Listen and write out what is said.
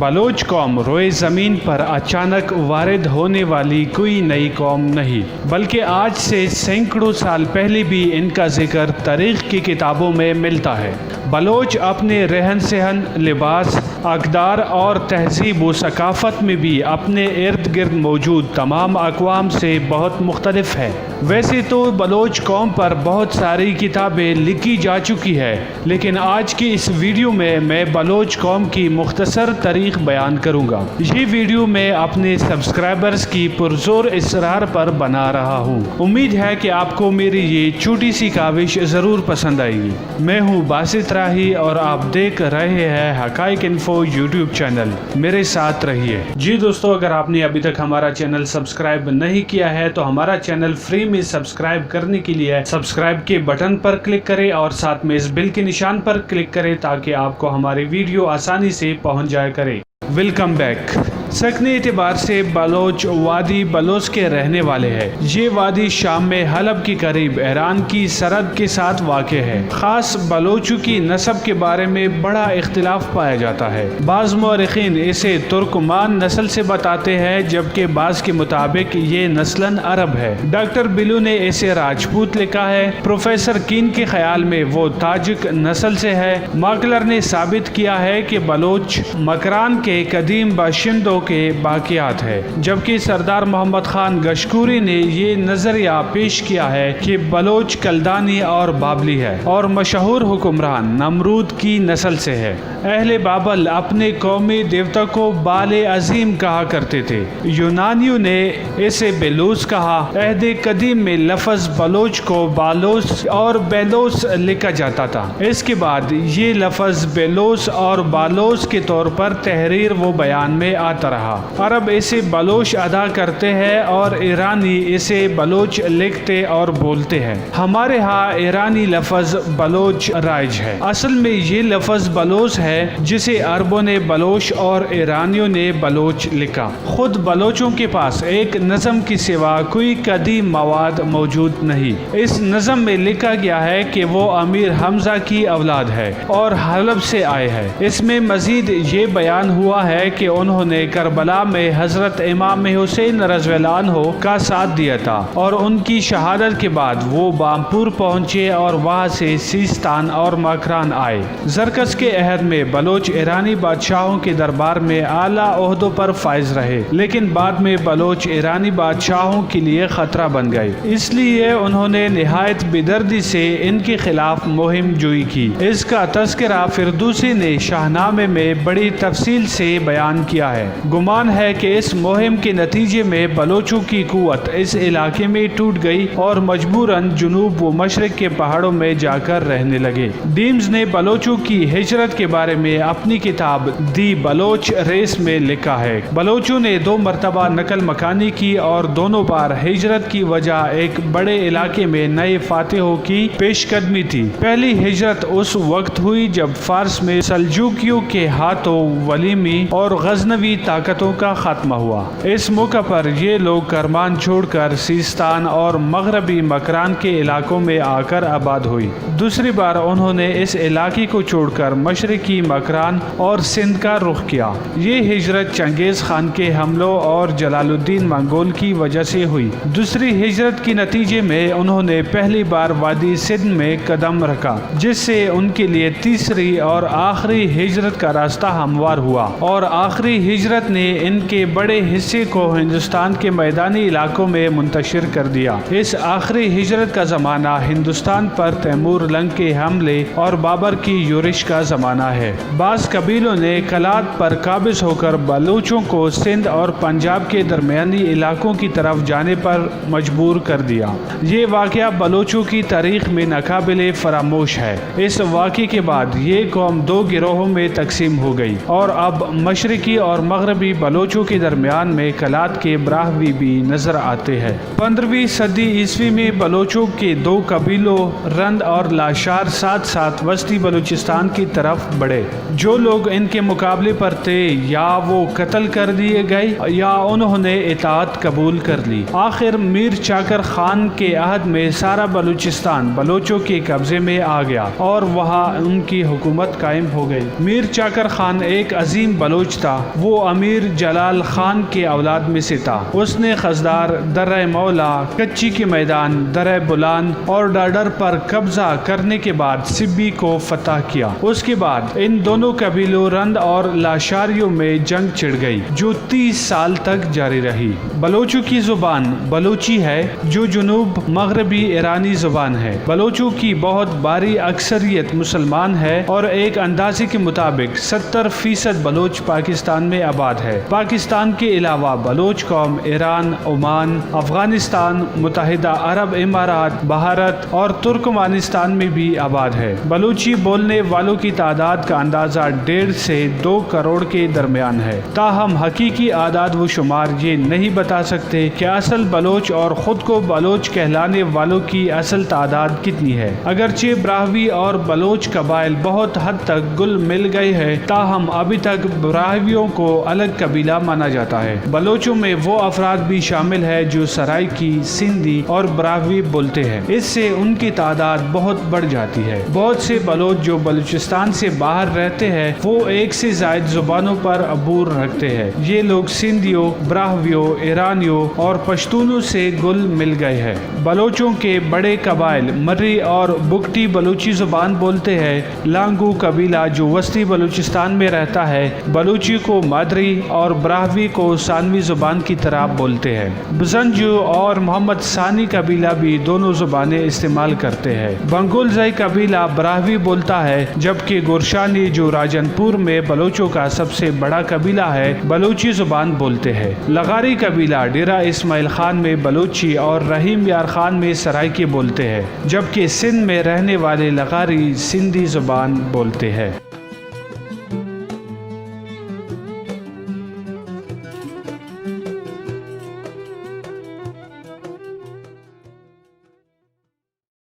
بلوچ قوم روئے زمین پر اچانک وارد ہونے والی کوئی نئی قوم نہیں، بلکہ آج سے سینکڑوں سال پہلے بھی ان کا ذکر تاریخ کی کتابوں میں ملتا ہے۔ بلوچ اپنے رہن سہن، لباس، اقدار اور تہذیب و ثقافت میں بھی اپنے ارد گرد موجود تمام اقوام سے بہت مختلف ہے۔ ویسے تو بلوچ قوم پر بہت ساری کتابیں لکھی جا چکی ہے، لیکن آج کی اس ویڈیو میں بلوچ قوم کی مختصر تاریخ بیان کروں گا۔ یہ ویڈیو میں اپنے سبسکرائبرز کی پرزور اصرار پر بنا رہا ہوں۔ امید ہے کہ آپ کو میری یہ چھوٹی سی کاوش ضرور پسند آئے گی۔ میں ہوں باسط راہی اور آپ دیکھ رہے ہیں حقائق انفو یوٹیوب چینل، میرے ساتھ رہیے۔ جی دوستو، اگر آپ نے ابھی تک ہمارا چینل سبسکرائب نہیں کیا ہے تو ہمارا چینل فری میں سبسکرائب کرنے کے لیے سبسکرائب کے بٹن پر کلک کریں اور ساتھ میں اس بیل کے نشان پر کلک کریں تاکہ آپ کو ہماری ویڈیو آسانی سے پہنچ جایا کرے۔ Welcome back. سکنی اعتبار سے بلوچ وادی بلوچ کے رہنے والے ہیں۔ یہ وادی شام میں حلب کے قریب ایران کی سرحد کے ساتھ واقع ہے۔ خاص بلوچوں کی نسب کے بارے میں بڑا اختلاف پایا جاتا ہے۔ بعض مورخین اسے ترکمان نسل سے بتاتے ہیں، جبکہ بعض کے مطابق یہ نسلاً عرب ہے۔ ڈاکٹر بلو نے اسے راجپوت لکھا ہے۔ پروفیسر کین کے خیال میں وہ تاجک نسل سے ہے۔ ماکلر نے ثابت کیا ہے کہ بلوچ مکران کے قدیم باشندوں کے باقیات ہے، جبکہ سردار محمد خان گشکوری نے یہ نظریہ پیش کیا ہے کہ بلوچ کلدانی اور بابلی ہے اور مشہور حکمران نمرود کی نسل سے ہے۔ اہل بابل اپنے قومی دیوتا کو بال عظیم کہا کرتے تھے۔ یونانیوں نے اسے بیلوس کہا۔ عہد قدیم میں لفظ بلوچ کو بالوس اور بیلوس لکھا جاتا تھا۔ اس کے بعد یہ لفظ بیلوس اور بالوس کے طور پر تحریر و بیان میں آتا رہا۔ عرب اسے بلوچ ادا کرتے ہیں اور ایرانی اسے بلوچ لکھتے اور بولتے ہیں۔ ہمارے ہاں ایرانی لفظ بلوچ رائج ہے۔ اصل میں یہ لفظ بلوچ ہے جسے عربوں نے بلوچ اور ایرانیوں نے بلوچ لکھا۔ خود بلوچوں کے پاس ایک نظم کی سوا کوئی قدیم مواد موجود نہیں۔ اس نظم میں لکھا گیا ہے کہ وہ امیر حمزہ کی اولاد ہے اور حلب سے آئے ہیں۔ اس میں مزید یہ بیان ہوا ہے کہ انہوں نے کربلا میں حضرت امام حسین رضی اللہ عنہ کا ساتھ دیا تھا اور ان کی شہادت کے بعد وہ بامپور پہنچے اور وہاں سے سیستان اور مکران آئے۔ زرکس کے عہد میں بلوچ ایرانی بادشاہوں کے دربار میں اعلیٰ عہدوں پر فائز رہے، لیکن بعد میں بلوچ ایرانی بادشاہوں کے لیے خطرہ بن گئے، اس لیے انہوں نے نہایت بیدردی سے ان کے خلاف مہم جوئی کی۔ اس کا تذکرہ فردوسی نے شاہنامے میں بڑی تفصیل سے بیان کیا ہے۔ گمان ہے کہ اس مہم کے نتیجے میں بلوچوں کی قوت اس علاقے میں ٹوٹ گئی اور مجبوراً جنوب و مشرق کے پہاڑوں میں جا کر رہنے لگے۔ ڈیمز نے بلوچوں کی ہجرت کے بارے میں اپنی کتاب دی بلوچ ریس میں لکھا ہے۔ بلوچوں نے 2 مرتبہ نقل مکانی کی اور دونوں بار ہجرت کی وجہ ایک بڑے علاقے میں نئے فاتحوں کی پیش قدمی تھی۔ پہلی ہجرت اس وقت ہوئی جب فارس میں سلجوکیوں کے ہاتھوں ولیمی اور غزنوی طاقتوں کا خاتمہ ہوا۔ اس موقع پر یہ لوگ کرمان چھوڑ کر سیستان اور مغربی مکران کے علاقوں میں آ کر آباد ہوئی۔ دوسری بار انہوں نے اس علاقے کو چھوڑ کر مشرقی مکران اور سندھ کا رخ کیا۔ یہ ہجرت چنگیز خان کے حملوں اور جلال الدین منگول کی وجہ سے ہوئی۔ دوسری ہجرت کے نتیجے میں انہوں نے پہلی بار وادی سندھ میں قدم رکھا، جس سے ان کے لیے تیسری اور آخری ہجرت کا راستہ ہموار ہوا، اور آخری ہجرت نے ان کے بڑے حصے کو ہندوستان کے میدانی علاقوں میں منتشر کر دیا۔ اس آخری ہجرت کا زمانہ ہندوستان پر تیمور لنگ کے حملے اور بابر کی یورش کا زمانہ ہے۔ بعض قبیلوں نے قلات پر قابض ہو کر بلوچوں کو سندھ اور پنجاب کے درمیانی علاقوں کی طرف جانے پر مجبور کر دیا۔ یہ واقعہ بلوچوں کی تاریخ میں ناقابل فراموش ہے۔ اس واقعے کے بعد یہ قوم 2 گروہوں میں تقسیم ہو گئی اور اب مشرقی اور مغربی مغربی بلوچوں کے درمیان میں کلات کے براہوی بھی نظر آتے ہیں۔ 15ویں صدی عیسوی میں بلوچوں کے دو قبیلوں رند اور لاشار ساتھ ساتھ وسطی بلوچستان کی طرف بڑھے۔ جو لوگ ان کے مقابلے پر تھے یا وہ قتل کر دیے گئے یا انہوں نے اطاعت قبول کر لی۔ آخر میر چاکر خان کے عہد میں سارا بلوچستان بلوچوں کے قبضے میں آ گیا اور وہاں ان کی حکومت قائم ہو گئی۔ میر چاکر خان ایک عظیم بلوچ تھا۔ وہ امیر جلال خان کے اولاد میں سے تھا۔ اس نے خزدار، درہ مولا، کچی کے میدان، درہ بلان اور ڈاڈر پر قبضہ کرنے کے بعد سبی کو فتح کیا۔ اس کے بعد ان دونوں قبیلوں رند اور لاشاریوں میں جنگ چھڑ گئی جو 30 سال تک جاری رہی۔ بلوچوں کی زبان بلوچی ہے جو جنوب مغربی ایرانی زبان ہے۔ بلوچوں کی بہت بڑی اکثریت مسلمان ہے اور ایک اندازے کے مطابق 70% بلوچ پاکستان میں آباد ہے۔ پاکستان کے علاوہ بلوچ قوم ایران، عمان، افغانستان، متحدہ عرب امارات، بھارت اور ترکمانستان میں بھی آباد ہے۔ بلوچی بولنے والوں کی تعداد کا اندازہ 1.5 سے 2 کروڑ کے درمیان ہے۔ تاہم حقیقی اعداد و شمار یہ نہیں بتا سکتے کہ اصل بلوچ اور خود کو بلوچ کہلانے والوں کی اصل تعداد کتنی ہے۔ اگرچہ براہوی اور بلوچ قبائل بہت حد تک گل مل گئے ہیں، تاہم ابھی تک براہویوں کو الگ قبیلہ مانا جاتا ہے۔ بلوچوں میں وہ افراد بھی شامل ہے جو سرائکی، سندھی اور براہوی بولتے ہیں۔ اس سے ان کی تعداد بہت بڑھ جاتی ہے۔ بہت سے بلوچ جو بلوچستان سے باہر رہتے ہیں وہ ایک سے زائد زبانوں پر عبور رکھتے ہیں۔ یہ لوگ سندھیوں، براہویوں، ایرانیوں اور پشتونوں سے گل مل گئے ہیں۔ بلوچوں کے بڑے قبائل مری اور بگٹی بلوچی زبان بولتے ہیں۔ لانگو قبیلہ جو وسطی بلوچستان میں رہتا ہے بلوچی کو مادری اور براہوی کو ثانوی زبان کی طرح بولتے ہیں۔ بزنجو اور محمد ثانی قبیلہ بھی دونوں زبانیں استعمال کرتے ہیں۔ بنگولزئی قبیلہ براہوی بولتا ہے جبکہ گورشانی جو راجن پور میں بلوچوں کا سب سے بڑا قبیلہ ہے بلوچی زبان بولتے ہیں۔ لغاری قبیلہ ڈیرہ اسماعیل خان میں بلوچی اور رحیم یار خان میں سرائکی بولتے ہیں، جبکہ سندھ میں رہنے والے لغاری سندھی زبان بولتے ہیں۔